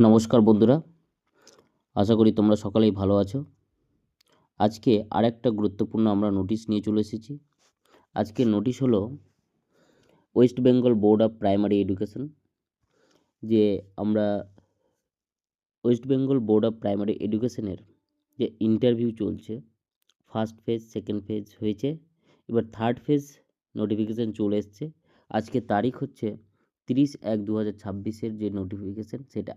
নমস্কার বন্ধুরা, আশা করি তোমরা সকলেই ভালো আছো। আজকে আরেকটা গুরুত্বপূর্ণ আমরা নোটিশ নিয়ে চলে এসেছি। আজকের নোটিশ হলো West Bengal board of primary education. যে আমরা West Bengal board of primary এডুকেশনের যে ইন্টারভিউ চলছে, ফার্স্ট ফেজ সেকেন্ড ফেজ হয়েছে, এবার থার্ড ফেজ নোটিফিকেশান চলে এসছে। আজকে তারিখ হচ্ছে 30/1/2026 যে নোটিফিকেশান সেটা।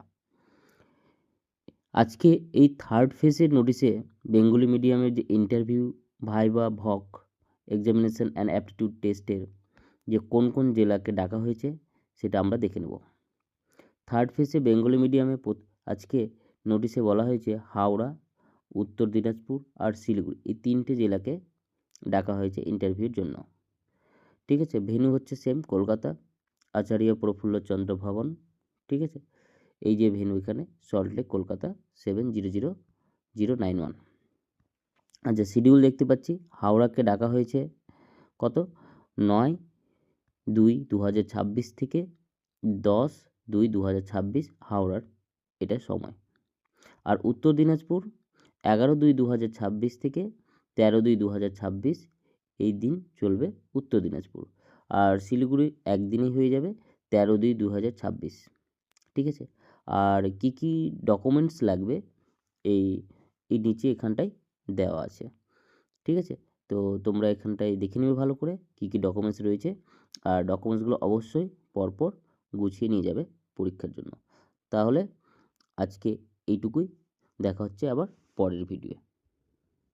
আজকে এই থার্ড ফেজের নোটিশে বেঙ্গলি মিডিয়ামের যে interview, viva, voce, examination and aptitude টেস্টের যে কোন কোন জেলাকে ডাকা হয়েছে সেটা আমরা দেখে নেব। থার্ড ফেজে বেঙ্গলি মিডিয়ামে আজকে নোটিশে বলা হয়েছে হাওড়া, উত্তর দিনাজপুর আর শিলিগুড়ি, এই তিনটে জেলাকে ডাকা হয়েছে ইন্টারভিউর জন্য। ঠিক আছে, ভেন্যু হচ্ছে সেম কলকাতা, আচার্য প্রফুল্লচন্দ্র ভবন। ঠিক আছে, এই যে ভেন্যু এখানে সল্টলেক, কলকাতা 700091। আচ্ছা, শিডিউল দেখতে পাচ্ছি হাওড়াকে ডাকা হয়েছে কত 9/2/2026 থেকে 10/2/2026 হাওড়ার এটা সময়। আর উত্তর দিনাজপুর 11/2/2026 থেকে 13/2/2026 এই দিন চলবে উত্তর দিনাজপুর। আর শিলিগুড়ি একদিনই হয়ে যাবে 13/2/2026। ঠিক আছে, আর কি কি ডকুমেন্টস লাগবে এই নিচে এখানটায় দেওয়া আছে। ঠিক আছে, তো তোমরা এখানটায় দেখে নেবে ভালো করে কি কি ডকুমেন্টস রয়েছে, আর ডকুমেন্টসগুলো অবশ্যই পরপর গুছিয়ে নিয়ে যাবে পরীক্ষার জন্য। তাহলে আজকে এইটুকুই, দেখা হচ্ছে আবার পরের ভিডিও।